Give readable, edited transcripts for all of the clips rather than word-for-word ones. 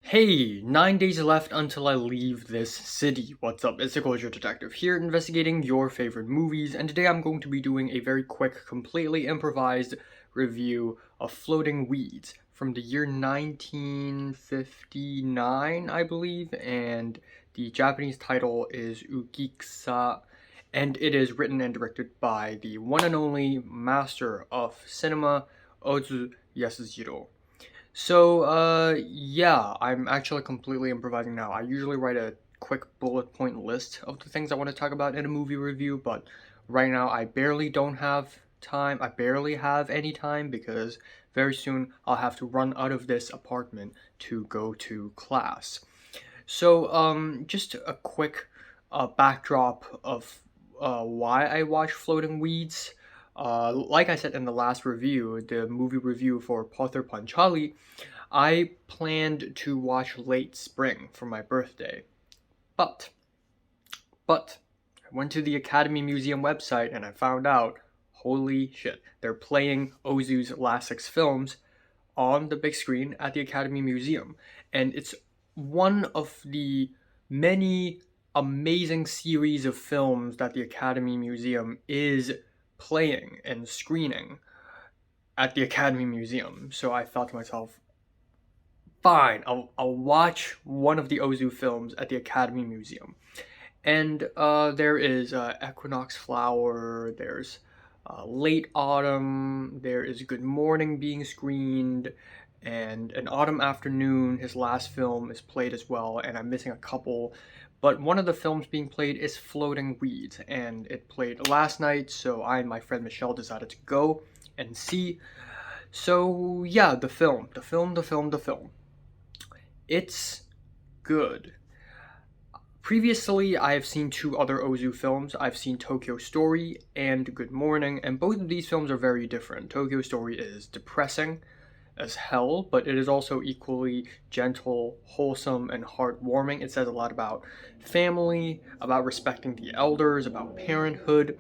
Hey, 9 days left until I leave this city. What's up? It's the Culture Detective here, investigating your favorite movies, and today I'm going to be doing a very quick, completely improvised review of Floating Weeds from the year 1959, I believe, and the Japanese title is Ukiksa, and it is written and directed by the one and only master of cinema, Ozu Yasujiro. Yeah, I'm actually completely improvising now. I usually write a quick bullet point list of the things I want to talk about in a movie review, but right now I barely don't have time. I barely have any time because very soon I'll have to run out of this apartment to go to class. Just a quick backdrop of why I watch Floating Weeds. Like I said in the last review, the movie review for Pother Panchali, I planned to watch Late Spring for my birthday, but but I went to the Academy Museum website and I found out, holy shit, they're playing Ozu's last six films on the big screen at the Academy Museum, and it's one of the many amazing series of films that the Academy Museum is playing and screening at the Academy Museum. So I thought to myself, fine, I'll watch one of the Ozu films at the Academy Museum. And there is Equinox Flower, there's Late Autumn, there is Good Morning being screened, and An Autumn Afternoon, his last film, is played as well, and I'm missing a couple. But one of the films being played is Floating Weeds, and it played last night, so I and my friend Michelle decided to go and see. So yeah, the film. It's good. Previously, I have seen two other Ozu films. I've seen Tokyo Story and Good Morning, and both of these films are very different. Tokyo Story is depressing as hell, but it is also equally gentle, wholesome, and heartwarming. It says a lot about family, about respecting the elders, about parenthood.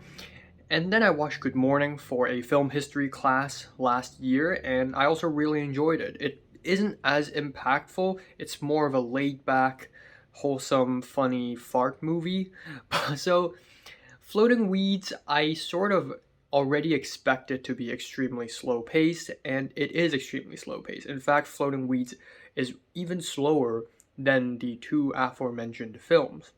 And then I watched Good Morning for a film history class last year, and I also really enjoyed it. It isn't as impactful, it's more of a laid back, wholesome, funny fart movie. So, Floating Weeds, I sort of already expect it to be extremely slow paced, and it is extremely slow paced. In fact, Floating Weeds is even slower than the two aforementioned films.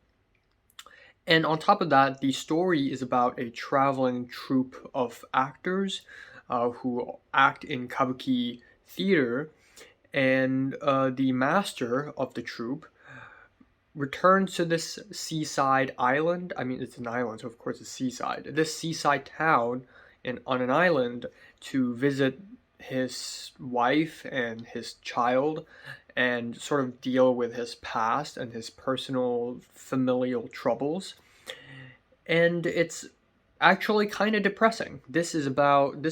And on top of that, the story is about a traveling troupe of actors who act in kabuki theater, and the master of the troupe returns to this seaside island. I mean, it's an island, so of course it's seaside. This seaside town on an island to visit his wife and his child and sort of deal with his past and his personal familial troubles. And it's actually kind of depressing. This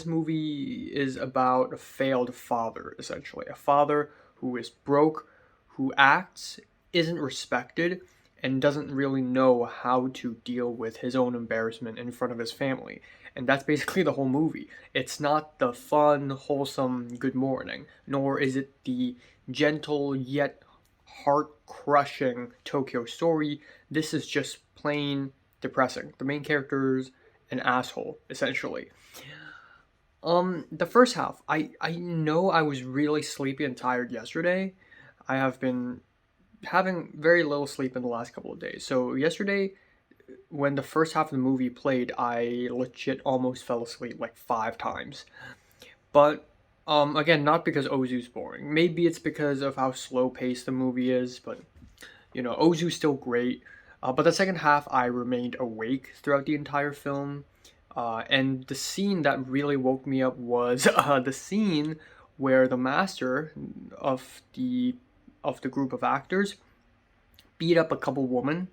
movie is about a failed father, essentially. A father who is broke, who acts, isn't respected, and doesn't really know how to deal with his own embarrassment in front of his family. And that's basically the whole movie. It's not the fun, wholesome Good Morning, nor is it the gentle yet heart crushing Tokyo Story. This is just plain depressing. The main character's an asshole, essentially. The first half, I know I was really sleepy and tired yesterday. I have been having very little sleep in the last couple of days. So yesterday, when the first half of the movie played, I legit almost fell asleep like 5 times. But again, not because Ozu's boring. Maybe it's because of how slow paced the movie is. But Ozu's still great. But the second half, I remained awake throughout the entire film. And the scene that really woke me up was the scene where the master of the group of actors beat up a couple women,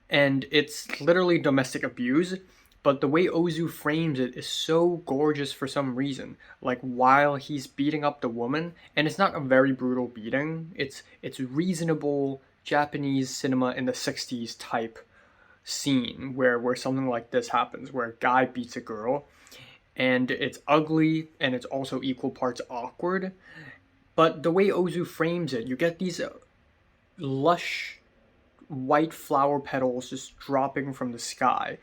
and it's literally domestic abuse. But the way Ozu frames it is so gorgeous for some reason. Like while he's beating up the woman, and it's not a very brutal beating. It's reasonable Japanese cinema in the '60s type scene where something like this happens, where a guy beats a girl, and it's ugly and it's also equal parts awkward. But the way Ozu frames it, you get these lush white flower petals just dropping from the sky.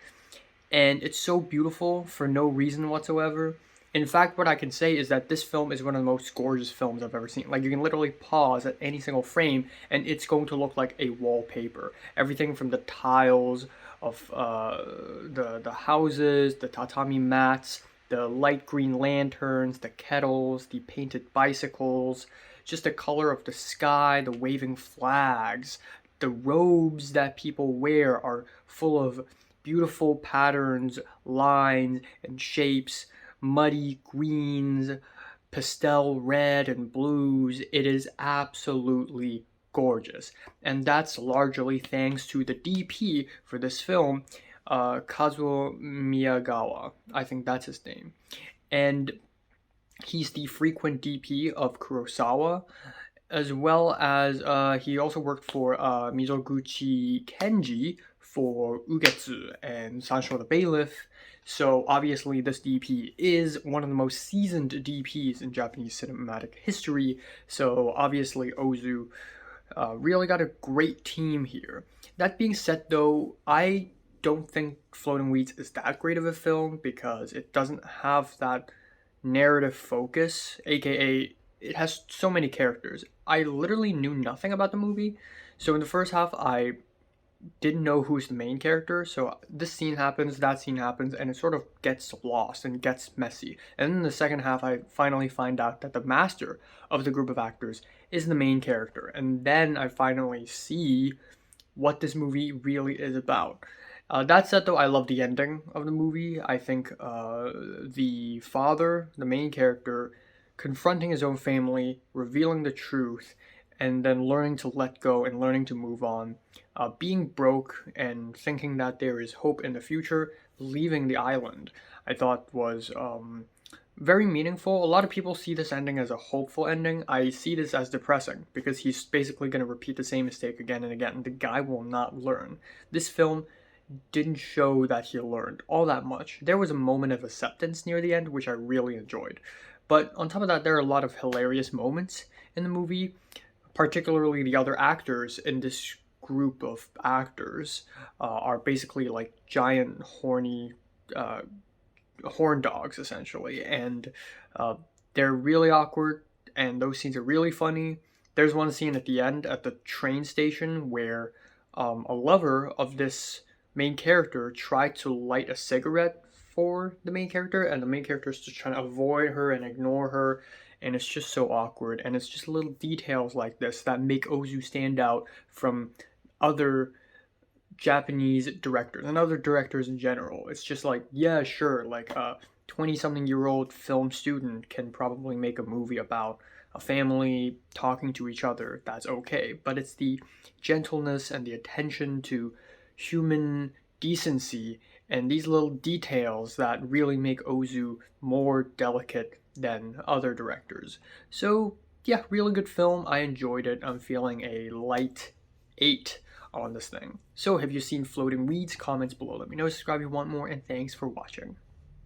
And it's so beautiful for no reason whatsoever. In fact, what I can say is that this film is one of the most gorgeous films I've ever seen. Like, you can literally pause at any single frame, and it's going to look like a wallpaper. Everything from the tiles of the houses, the tatami mats, the light green lanterns, the kettles, the painted bicycles, just the color of the sky, the waving flags, the robes that people wear are full of beautiful patterns, lines, and shapes, muddy greens, pastel red and blues. It is absolutely gorgeous. And that's largely thanks to the DP for this film, Kazuo Miyagawa. I think that's his name. And he's the frequent DP of Kurosawa, as well as he also worked for Mizoguchi Kenji for Ugetsu and Sancho the Bailiff. So obviously this DP is one of the most seasoned DPs in Japanese cinematic history. So obviously Ozu really got a great team here. That being said though, I don't think Floating Weeds is that great of a film because it doesn't have that narrative focus, aka it has so many characters. I literally knew nothing about the movie, so in the first half I didn't know who's the main character, so this scene happens, that scene happens, and it sort of gets lost and gets messy. And then in the second half I finally find out that the master of the group of actors is the main character, and then I finally see what this movie really is about. That said, though, I love the ending of the movie. I think the father, the main character, confronting his own family, revealing the truth, and then learning to let go and learning to move on, being broke and thinking that there is hope in the future, leaving the island, I thought was very meaningful. A lot of people see this ending as a hopeful ending. I see this as depressing because he's basically going to repeat the same mistake again and again. The guy will not learn. This film didn't show that he learned all that much. There was a moment of acceptance near the end, which I really enjoyed. But on top of that, there are a lot of hilarious moments in the movie, particularly the other actors in this group of actors are basically like giant horny horn dogs essentially, and they're really awkward, and those scenes are really funny. There's one scene at the end at the train station where a lover of this main character tried to light a cigarette for the main character, and the main character is just trying to avoid her and ignore her, and it's just so awkward. And it's just little details like this that make Ozu stand out from other Japanese directors and other directors in general. It's just like, yeah, sure, like a 20-something-year-old film student can probably make a movie about a family talking to each other. That's okay. But it's the gentleness and the attention to human decency and these little details that really make Ozu more delicate than other directors. So, yeah, really good film. I enjoyed it. I'm feeling a light 8 on this thing. So have you seen Floating Weeds? Comments below. Let me know, subscribe if you want more, and thanks for watching.